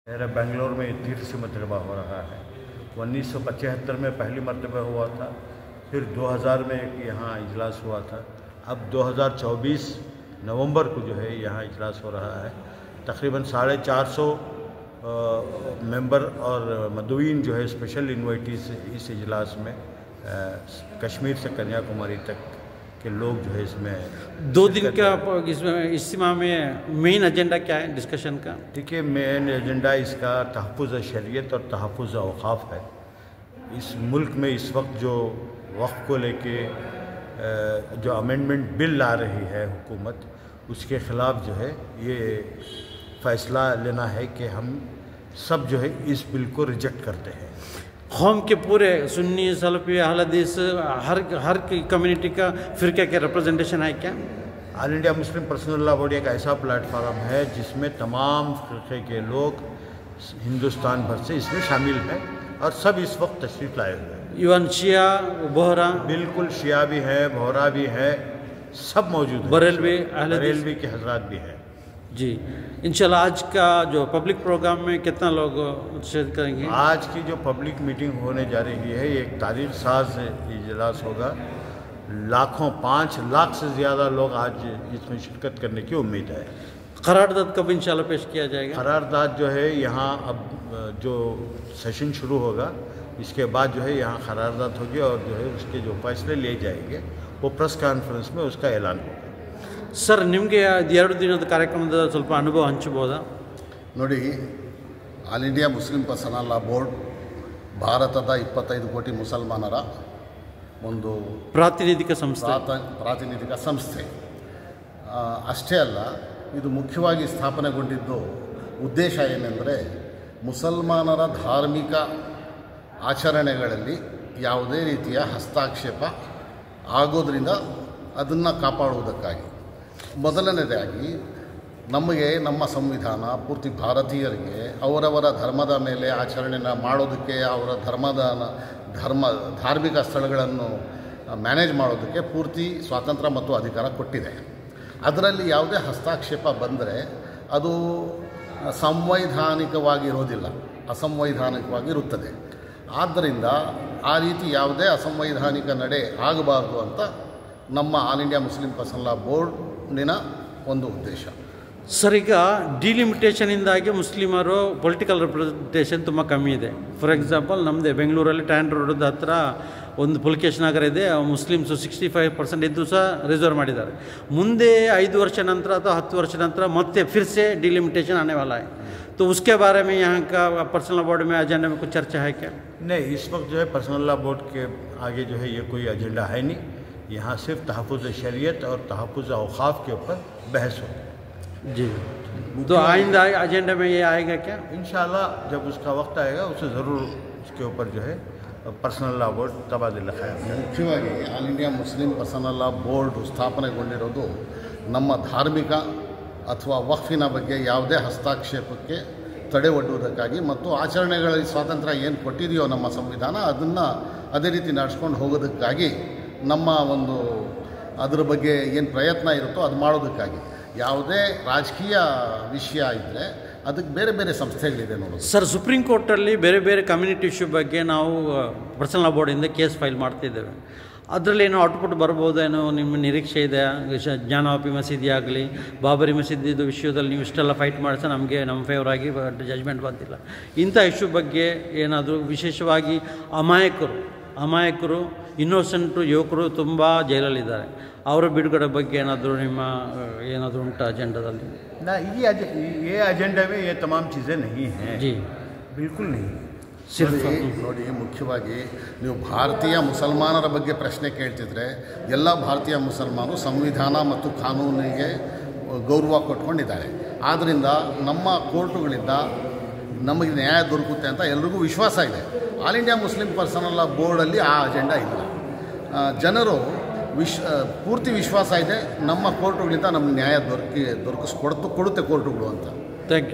मेरा बेंगलोर में तीर्थ से मतलबा हो रहा है। 1975 में पहली मरतबा हुआ था, फिर 2000 में एक यहाँ इजलास हुआ था। अब 2024 नवंबर को जो है यहाँ इजलास हो रहा है। तकरीबन 450 मेंबर और मदुईन जो है स्पेशल इन्वाइटीज इस इजलास में कश्मीर से कन्याकुमारी तक के लोग जो है इसमें 2 दिन का इसमें इज्तिमा में मेन एजेंडा क्या है डिस्कशन का? ठीक है, मेन एजेंडा इसका तहफ़्फ़ुज़ शरीयत और तहफ़्फ़ुज़ औक़ाफ़ है। इस मुल्क में इस वक्त जो वक्फ़ को लेके जो अमेंडमेंट बिल ला रही है हुकूमत, उसके ख़िलाफ़ जो है ये फ़ैसला लेना है कि हम सब जो है इस बिल को रिजेक्ट करते हैं। कौम के पूरे सुन्नी सलफ़ी अहल हदीस हर कम्युनिटी का फ़िरक़े के रिप्रेजेंटेशन है क्या? All India Muslim personal law board एक ऐसा प्लेटफार्म है जिसमें तमाम फ़िरक़े के लोग हिंदुस्तान भर से इसमें शामिल हैं और सब इस वक्त तशरीफ़ लाए हुए हैं। इवन शिया बोहरा? बिल्कुल, शिया भी है, बोहरा भी है, सब मौजूद है। बरेलवी के हज़रात भी हैं। जी, इंशाल्लाह आज का जो पब्लिक प्रोग्राम में कितना लोग शिरकत करेंगे? आज की जो पब्लिक मीटिंग होने जा रही है, एक तारीख साज इजलास होगा। 5 लाख से ज़्यादा लोग आज इसमें शिरकत करने की उम्मीद है। करारदाद कब इंशाल्लाह पेश किया जाएगा? करारदाद जो है यहाँ अब जो सेशन शुरू होगा इसके बाद जो है यहाँ करारदाद होगी और जो है उसके जो फैसले लिए जाएंगे वो प्रेस कॉन्फ्रेंस में उसका ऐलान होगा। सर, ನಿಮಗೆ 2 ದಿನದ ಕಾರ್ಯಕ್ರಮದ ಸ್ವಲ್ಪ ಅನುಭವ ಹಂಚಬಹುದಾ? ನೋಡಿ, all India Muslim personal law board ಭಾರತದ 25 ಕೋಟಿ ಮುಸಲ್ಮಾನರ ಒಂದು ಪ್ರಾತಿನಿಧಿಕ ಸಂಸ್ಥೆ. ಅಷ್ಟೇ ಅಲ್ಲ, ಇದು ಮುಖ್ಯವಾಗಿ ಸ್ಥಾಪನೆಗೊಂಡಿದ್ದು ಉದ್ದೇಶ ಏನೆಂದರೆ ಮುಸಲ್ಮಾನರ ಧಾರ್ಮಿಕ ಆಚರಣೆಗಳಲ್ಲಿ ಯಾವುದೇ ರೀತಿಯ ಹಸ್ತಕ್ಷೇಪ ಆಗೋದ್ರಿಂದ ಅದನ್ನು ಕಾಪಾಡುವುದಕ್ಕಾಗಿ. ಮೊದಲನೇದಾಗಿ ನಮಗೆ ನಮ್ಮ ಸಂವಿಧಾನ ಪೂರ್ತಿ ಭಾರತೀಯರಿಗೆ ಅವರವರ ಧರ್ಮದ ಮೇಲೆ ಆಚರಣೆನ ಮಾಡೋದಕ್ಕೆ, ಅವರ ಧಾರ್ಮಿಕ ಸ್ಥಳಗಳನ್ನು ಮ್ಯಾನೇಜ್ ಮಾಡೋದಕ್ಕೆ ಪೂರ್ತಿ ಸ್ವಾತಂತ್ರ್ಯ ಮತ್ತು ಅಧಿಕಾರ ಕೊಟ್ಟಿದೆ. ಅದರಲ್ಲಿ ಯಾವುದೇ ಹಸ್ತಕ್ಷೇಪ ಬಂದರೆ ಅದು ಸಂವೈಧಾನಿಕವಾಗಿರೋದಿಲ್ಲ, ಅಸಂವೈಧಾನಿಕವಾಗಿರುತ್ತದೆ. ಆದ್ದರಿಂದ ಆ ರೀತಿ ಯಾವುದೇ ಅಸಂವೈಧಾನಿಕ ನಡೆ ಆಗಬಾರ್ದು ಅಂತ ನಮ್ಮ ಆಲ್ ಇಂಡಿಯಾ ಮುಸ್ಲಿಂ ಪರ್ಸನಲ್ ಲಾ ಬೋರ್ಡಿನ ಒಂದು ಉದ್ದೇಶ. ಸರ್, ಈಗ ಡಿಲಿಮಿಟೇಷನಿಂದಾಗಿ ಮುಸ್ಲಿಮರು ಪೊಲಿಟಿಕಲ್ ರಿಪ್ರೆಸೆಂಟೇಷನ್ ತುಂಬ ಕಮ್ಮಿ ಇದೆ. ಫಾರ್ ಎಕ್ಸಾಂಪಲ್, ನಮ್ಮದೇ ಬೆಂಗಳೂರಲ್ಲಿ ಟ್ಯಾಂಡ್ ರೋಡ್ ಹತ್ರ ಒಂದು ಪುಲ್ಕೇಶ್ ನಗರ ಇದೆ. ಮುಸ್ಲಿಮ್ಸು 65% ಇದ್ದು ಸಹ ರಿಸರ್ವ್ ಮಾಡಿದ್ದಾರೆ. ಮುಂದೆ 5 ವರ್ಷ ನಂತರ ಅಥವಾ 10 ವರ್ಷ ನಂತರ ಮತ್ತೆ फिर से डिलिमिटेशन आने वाला है, तो उसके बारे में यहाँ का पर्सनल बोर्ड में एजेंडा में कुछ चर्चा है क्या? नहीं, इस वक्त जो है पर्सनल लॉ बोर्ड के आगे जो है ये कोई एजेंडा है नहीं। यहाँ सिर्फ तहफ़्फ़ुज़ शरीयत और तहफ़्फ़ुज़ औक़ाफ़ के ऊपर बहस हो। जी, तो आइंदा एजेंडा में ये आएगा क्या? इंशाल्लाह जब उसका वक्त आएगा उसे ज़रूर उसके ऊपर जो है पर्सनल लॉ बोर्ड तबादला खाएगा। ಮುಖ್ಯವಾಗಿ all India Muslim personal law board ಸ್ಥಾಪನೆಗೊಂಡಿರೋದು ನಮ್ಮ ಧಾರ್ಮಿಕ ಅಥವಾ ವಕ್ಫಿನ ಬಗ್ಗೆ ಯಾವುದೇ ಹಸ್ತಕ್ಷೇಪಕ್ಕೆ ತಡೆ ಒಡ್ಡುವುದಕ್ಕಾಗಿ ಮತ್ತು ಆಚರಣೆಗಳಲ್ಲಿ ಸ್ವಾತಂತ್ರ್ಯ ಏನು ಕೊಟ್ಟಿದೆಯೋ ನಮ್ಮ ಸಂವಿಧಾನ ಅದನ್ನು ಅದೇ ರೀತಿ ನಡೆಸ್ಕೊಂಡು ಹೋಗೋದಕ್ಕಾಗಿ, ನಮ್ಮ ಒಂದು ಅದರ ಬಗ್ಗೆ ಏನು ಪ್ರಯತ್ನ ಇರುತ್ತೋ ಅದು ಮಾಡೋದಕ್ಕಾಗಿ. ಯಾವುದೇ ರಾಜಕೀಯ ವಿಷಯ ಇದ್ದರೆ ಅದಕ್ಕೆ ಬೇರೆ ಬೇರೆ ಸಂಸ್ಥೆಗಳಿದೆ ನೋಡೋದು. ಸರ್, ಸುಪ್ರೀಂ ಕೋರ್ಟಲ್ಲಿ ಬೇರೆ ಬೇರೆ ಕಮ್ಯುನಿಟಿ ಇಶ್ಯೂ ಬಗ್ಗೆ ನಾವು ಪರ್ಸನಲ್ ಲಾ ಬೋರ್ಡಿಂದ ಕೇಸ್ ಫೈಲ್ ಮಾಡ್ತಿದ್ದೇವೆ. ಅದರಲ್ಲಿ ಏನೋ ಔಟ್ಪುಟ್ ಬರ್ಬೋದೇನೋ ನಿಮ್ಮ ನಿರೀಕ್ಷೆ ಇದೆ? ಜ್ಞಾನವಾಪಿ ಮಸೀದಿ ಆಗಲಿ, ಬಾಬರಿ ಮಸೀದಿದು ವಿಷಯದಲ್ಲಿ ನೀವು ಇಷ್ಟೆಲ್ಲ ಫೈಟ್ ಮಾಡಿಸ ನಮಗೆ ನಮ್ಮ ಫೇವರ್ ಆಗಿ ಜಜ್ಮೆಂಟ್ ಬಂದಿಲ್ಲ. ಇಂಥ ಇಶ್ಯೂ ಬಗ್ಗೆ ಏನಾದರೂ ವಿಶೇಷವಾಗಿ ಅಮಾಯಕರು ಇನ್ನೋಸೆಂಟು ಯುವಕರು ತುಂಬ ಜೈಲಲ್ಲಿದ್ದಾರೆ, ಅವರ ಬಿಡುಗಡೆ ಬಗ್ಗೆ ಏನಾದರೂ ಉಂಟು ಅಜೆಂಡಾದಲ್ಲಿ? ना, ये एजेंडा में ये तमाम चीज़ें नहीं हैं जी, बिल्कुल नहीं। ನೋಡಿ, ಮುಖ್ಯವಾಗಿ ನೀವು ಭಾರತೀಯ ಮುಸಲ್ಮಾನರ ಬಗ್ಗೆ ಪ್ರಶ್ನೆ ಕೇಳ್ತಿದ್ರೆ ಎಲ್ಲ ಭಾರತೀಯ ಮುಸಲ್ಮಾನರು ಸಂವಿಧಾನ ಮತ್ತು ಕಾನೂನಿಗೆ ಗೌರವ ಕೊಟ್ಕೊಂಡಿದ್ದಾರೆ. ಆದ್ದರಿಂದ ನಮ್ಮ ಕೋರ್ಟುಗಳಿಂದ ನಮಗೆ ನ್ಯಾಯ ದೊರಕುತ್ತೆ ಅಂತ ಎಲ್ರಿಗೂ ವಿಶ್ವಾಸ ಇದೆ. All India Muslim personal law ಬೋರ್ಡಲ್ಲಿ ಆ ಅಜೆಂಡಾ ಇಲ್ಲ. ಜನರು ಪೂರ್ತಿ ವಿಶ್ವಾಸ ಇದೆ ನಮ್ಮ ಕೋರ್ಟುಗಳಿಂದ ನಮಗೆ ನ್ಯಾಯ ಕೊಡುತ್ತೆ ಕೋರ್ಟುಗಳು ಅಂತ. Thank you.